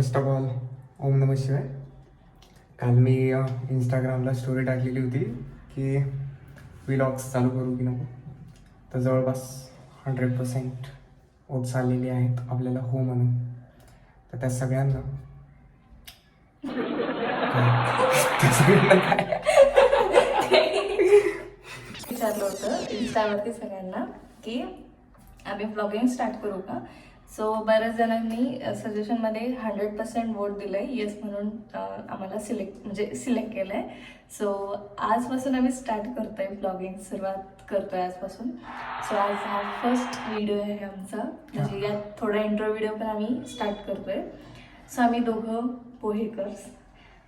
First of all ओम नमः शिवाय. काल मी इंस्टाग्रामला स्टोरी टाकलेली होती की व्लॉग्स चालू करू की नको. तर जवळपास 100% ओट्स आलेले आहेत आपल्याला हो म्हणून. तर त्या सगळ्यांना विचारलं होतं इन्स्टावरती सगळ्यांना की आम्ही ब्लॉगिंग स्टार्ट करू का. सो बऱ्याच जणांनी सजेशनमध्ये 100% वोट दिलं आहे येस म्हणून आम्हाला सिलेक्ट केलं आहे. सो आजपासून आम्ही स्टार्ट करतो आहे ब्लॉगिंग, सुरुवात करतो आहे आजपासून. सो आज हा फर्स्ट व्हिडिओ आहे आमचा, म्हणजे यात थोडा इंट्रो व्हिडिओ पण आम्ही स्टार्ट करतो आहे. सो आम्ही दोघं पोहेकर्स,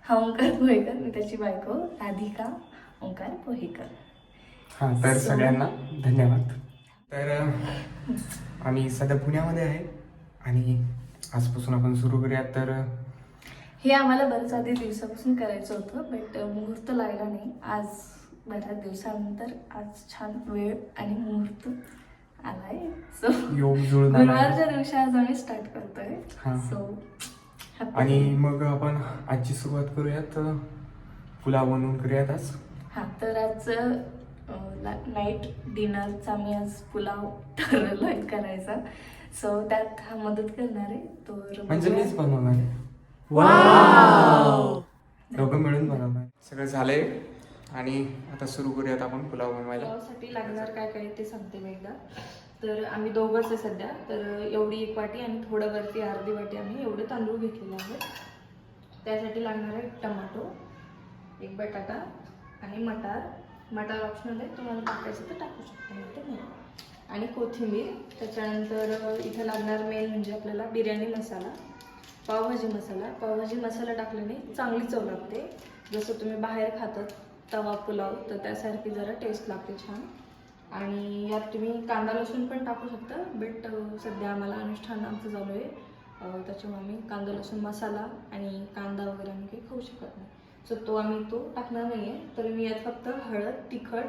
हा ओंकार पोहेकर, मी त्याची बायको राधिका ओंकार पोहेकर. हां, तर सगळ्यांना धन्यवाद. तर आम्ही सध्या पुण्यामध्ये आहे आणि आजपासून आपण सुरू करूयात. तर हे आम्हाला बऱ्याच आधी दिवसापासून करायचं होतं, बट मुहूर्त लागला नाही. आज बऱ्याच दिवसानंतर आज छान वेळ आणि मुहूर्त आलाय. सो योग जुळून आला आहे. गुरुवारच्या दिवशी आज आम्ही स्टार्ट करतोय. हां. सो आणि मग आपण आजची सुरुवात करूयात, पुलाव बनवून करूयात आज. हां, तर आजचं नाईट डिनरचा मी आज पुलाव ठरवलं आहे करायचा. सो त्यात हा मदत करणार आहे. तर म्हणजे मीच बनवणार आहे. दोघं मिळून बनवणार. सगळं झालंय आणि आता सुरू करूयात आपण पुलाव बनवायला. पुलावसाठी लागणार काय काय ते सांगते मी एकदा. तर आम्ही दोघंच आहे सध्या, तर एवढी 1 वाटी आणि थोडं वरती अर्धी वाटी आम्ही एवढे तांदूळ घेतलेले आहेत. त्यासाठी लागणार आहे टमाटो, 1 बटाटा आणि मटार ऑप्शनल आहे, तुम्हाला टाकायचं तर टाकू शकता, नाही तर नाही. आणि कोथिंबीर. त्याच्यानंतर इथं लागणार मेन म्हणजे आपल्याला बिर्याणी मसाला, पावभाजी मसाला टाकल्याने चांगली चव लागते. जसं तुम्ही बाहेर खातात तवा पुलाव, तर त्यासारखी जरा टेस्ट लागते छान. आणि यात तुम्ही कांदा लसूण पण टाकू शकता, बट सध्या आम्हाला अनुष्ठान आमचं चालू आहे, त्याच्यामुळे आम्ही कांदा लसूण मसाला आणि कांदा वगैरे आम्ही काही खाऊ शकत नाही. सो आम्ही तो टाकणार नाही आहे. तर मी यात फक्त हळद, तिखट,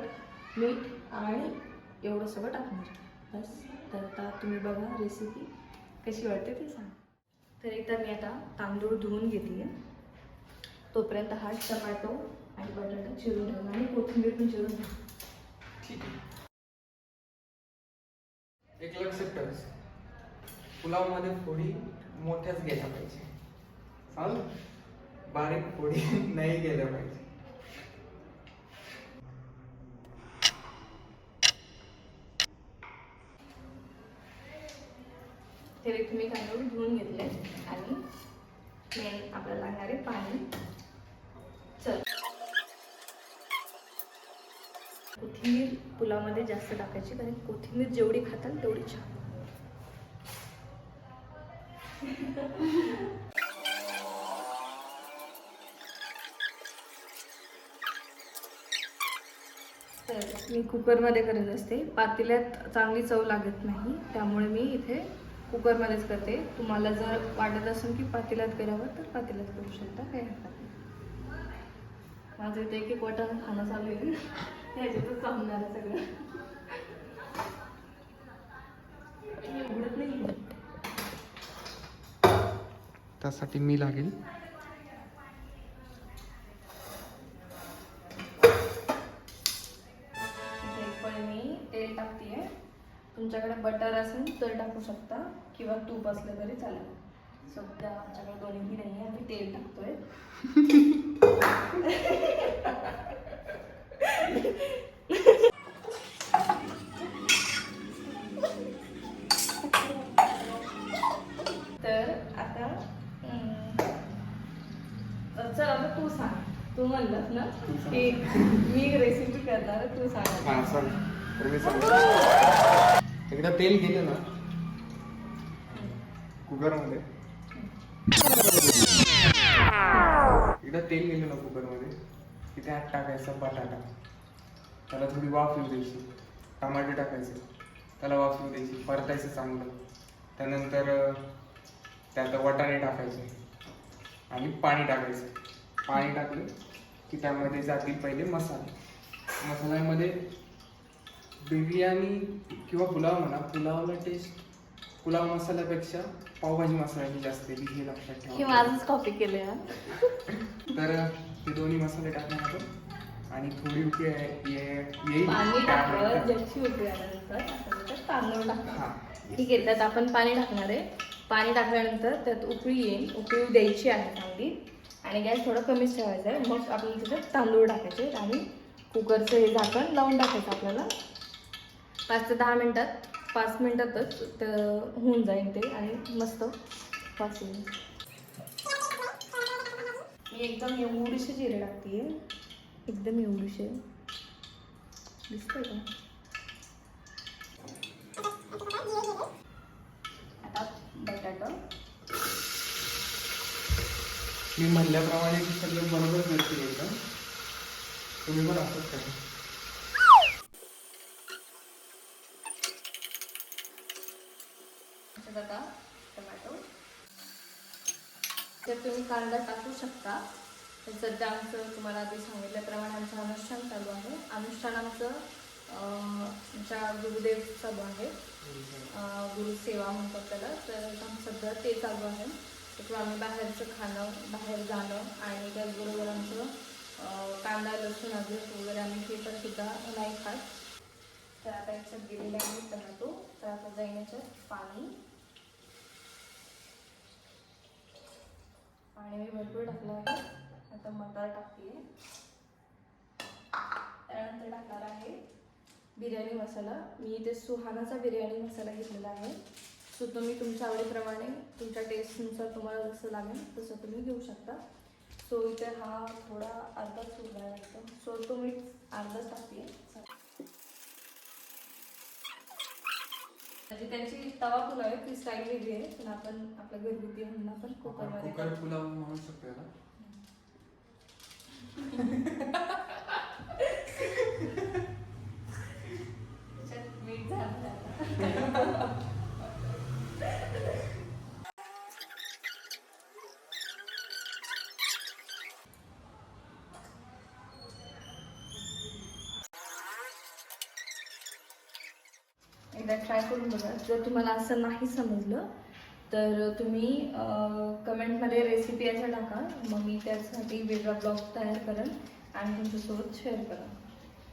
मीठ आणि एवढं सगळं टाकणार आहे बस. तर आता तुम्ही बघा रेसिपी कशी वाटते ते सांगा. तर इथं मी आता तांदूळ धुवून घेते. तोपर्यंत हा टमाटो आणि बटाटा चिरून ठेवला आणि कोथिंबीर पण चिरून ठेवली. एक लक्षात ठेव, पुलावमध्ये फोडी मोठ्याच गेल्या पाहिजे, चालेल? बारीक फोडी नाही गेल्या पाहिजे. तरी तुम्ही तांदूळ धुवून घेतले आणि मेन आपल्याला लागणारे पाणी. चल, कोथिंबीर पुलावमध्ये जास्त टाकायची, कारण कोथिंबीर जेवढी खाताल तेवढी छान. तर मी कुकरमध्ये करत असते, पातेल्यात चांगली चव लागत नाही, त्यामुळे मी इथे कुकरमध्येच करते. तुम्हाला जर वाटत असेल की पातेल्यात करावं तर पातेल्यात करू शकता, काही हरकत नाही. माझं इथे एक वाटाणा खाणं चालू आहे, ह्याच्यातच चालणार आहे सगळं. उघडत नाही. त्यासाठी मी लागेल. मी तेल टाकते. तुमच्याकडे बटर असेल तर टाकू शकता किंवा तूप असलं तरी चालेल. सध्या आमच्याकडे दोन्हीही नाही आहे, आम्ही तेल टाकतोय. तर आता चल, आता तू सांग. तू म्हणलास ना की मी रेसिपी करणार, तू सांग. हां, सांग. तर मी सांगतो. एकदा तेल गेलं ना कुकरमध्ये, की त्यात टाकायचा बटाटा, त्याला थोडी वाफ येऊ द्यायची. टमाटे टाकायचे, त्याला वाफ येऊ द्यायची, परतायचं चांगलं. त्यानंतर त्यात वाटाणे टाकायचे आणि पाणी टाकायचं. पाणी टाकलं की त्यामध्ये जातील पहिले मसाल्यामध्ये बिर्याणी किंवा पुलाव म्हणा, पुलावला टेस्ट पुलाव मसाल्यापेक्षा पावभाजी मसाल्याची जास्त आहे हे लक्षात हे ठेवा. माझंच कॉपी केलंय हा. तर हे दोन्ही मसाले टाकणार आपण आणि थोडी उकळी येईल पाणी टाकलं त्यानंतर- ज्याची उकळी आल्यानंतर आपण त्याच्यात तांदूळ टाकणार. हा ठीक आहे, त्यात आपण पाणी टाकणार आहे. पाणी टाकल्यानंतर त्यात उकळी येईल, उकळी द्यायची आहे चांगली आणि गॅस थोडा कमीच ठेवायचा आहे. मग आपण त्याच्यात तांदूळ टाकायचे आणि कुकरचं हे झाकण लावून टाकायचं आपल्याला. 5 ते 10 मिनटात, 5 मिनटातच होऊन जाईल ते आणि मस्त वास येईल. मी एकदम एवढीशी जिरे टाकते, एकदम एवढीशी. दिसतंय का? आता बटाटा. मी म्हणल्याप्रमाणे ते सगळं बरोबर करते एकदम. तुम्ही पण असंच करा. आता टोमॅटो. तर तुम्ही कांदा टाकू शकता. तर सध्या आमचं तुम्हाला आधी सांगितल्याप्रमाणे आमचं अनुष्ठान चालू आहे. अनुष्ठान आमचं आमच्या गुरुदेव चालू आहे. गुरुसेवा म्हणतात त्याला. तर सध्या ते चालू आहे. तर आम्ही बाहेरचं खाणं, बाहेर जाणं आणि त्याचबरोबर आमचं कांदा लसूण अद्रक वगैरे आम्ही हे पण सुद्धा नाही खात. तर आता याच्यात गेलेले आहे टोमॅटो. तर आता जाईन याच्यात पाणी. पाणी मी भरपूर टाकलं आहे. आता मटार टाकते. त्यानंतर टाकणार आहे बिर्याणी मसाला. मी इथे सुहानाचा बिर्याणी मसाला घेतलेला आहे. सो तुम्ही तुमच्या आवडीप्रमाणे तुमच्या टेस्टनुसार तुम्हाला जसं लागेल तसं तुम्ही घेऊ शकता. सो इथे हा थोडा अर्धाच उरला लागतो. सो तो मी अर्धाच टाकते. म्हणजे त्यांची तवा पुलाव आहे ती स्टाईल वेगळी आहे, पण आपण आपल्या घरगुती म्हणून आपण कुकरमध्ये कुकर पुलाव म्हणू शकतो याला. त्याच्यात मीठ झालं आता. एकदा ट्राय करून बघा. जर तुम्हाला असं नाही समजलं तर तुम्ही कमेंटमध्ये रेसिपी याचा टाका. मग मी त्यासाठी वेगळा ब्लॉग तयार करेन आणि तुमच्यासोबत शेअर करेन.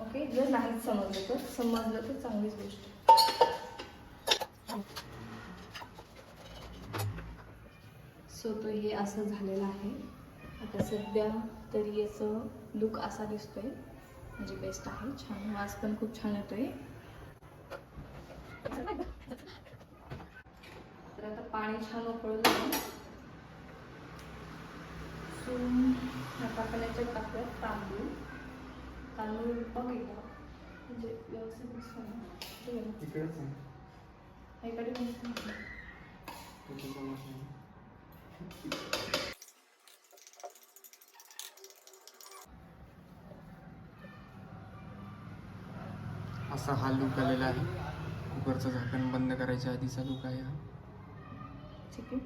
ओके, जर नाहीच समजलं तर, समजलं तर चांगलीच गोष्ट. सो तो हे असं झालेलं आहे. आता सध्या तरी याचं लुक असा दिसतोय, म्हणजे बेस्ट आहे. छान वास पण खूप छान येतोय. तर आता पाणी छान उकळलं आहे. सो आता आपण याच्यात टाकूया तांदूळ. तांदूळ बघितला म्हणजे व्यवस्थित दिसतो ना. इकडेच आहे. इकडे पण दिसतो. असा हा लूक आलेला आहे. कुकरचं झाकण बंद करायच्या आधीचा लूक आहे हा. ठीक आहे,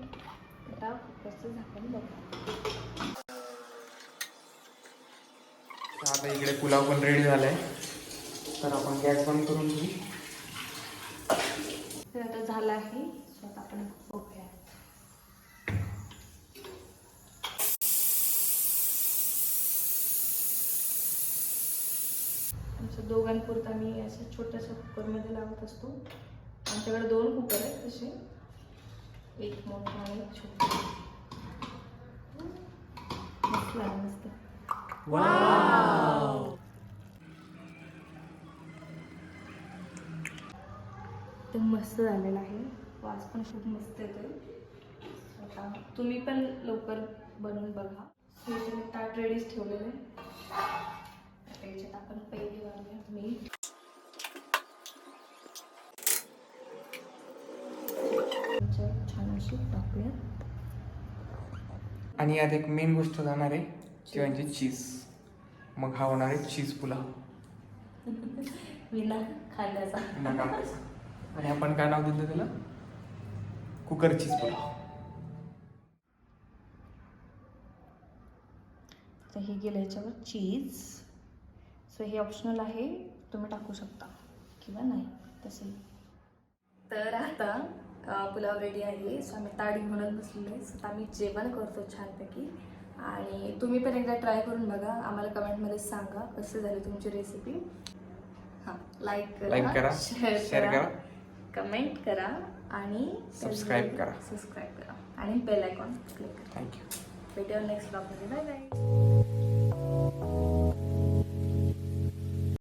आता कुकरचं झाकण बघा. आता इकडे पुलाव पण रेडी झालाय. तर आपण गॅस बंद करून घेऊ. तर आता झालं आहे. सो आता आपण बघूया. आमच्या दोघांपुरता मी अशा छोट्याशा कुकरमध्ये लावत असतो. आमच्याकडे 2 कुकर आहेत तसे, एक मोठा आणि एक छोटा. मस्त लागलं मस्त. ते मस्त झालेलं आहे. वास पण खूप मस्त येतोय. आता तुम्ही पण लवकर बनवून बघा. सो इथे मी ताट रेडीच ठेवलेलं आहे. याच्यात आपण पहिली घालूया मीठ. छान अशी टाकूया. आणि यात एक मेन गोष्ट जाणार आहे ती म्हणजे चीज. मग हा होणार आहे चीज पुलाव. विना खाण्याचा. आणि आपण काय नाव दिलं त्याला? कुकर चीज पुलाव. तर हे गेलं याच्यावर चीज. सो हे ऑप्शनल आहे, तुम्ही टाकू शकता किंवा नाही तसे. तर आता पुलाव रेडी आहे. सो आम्ही ताट घेऊनच बसलेलो आहे. सो आम्ही जेवण करतो छानपैकी. आणि तुम्ही पण एकदा ट्राय करून बघा. आम्हाला कमेंटमध्ये सांगा कसं झाली तुमची रेसिपी. हां, लाईक करा, शेअर करा, कमेंट करा आणि सबस्क्राईब करा आणि बेल आयकॉन क्लिक करा. थँक्यू. भेटूया नेक्स्ट ब्लॉगमध्ये. Bye bye.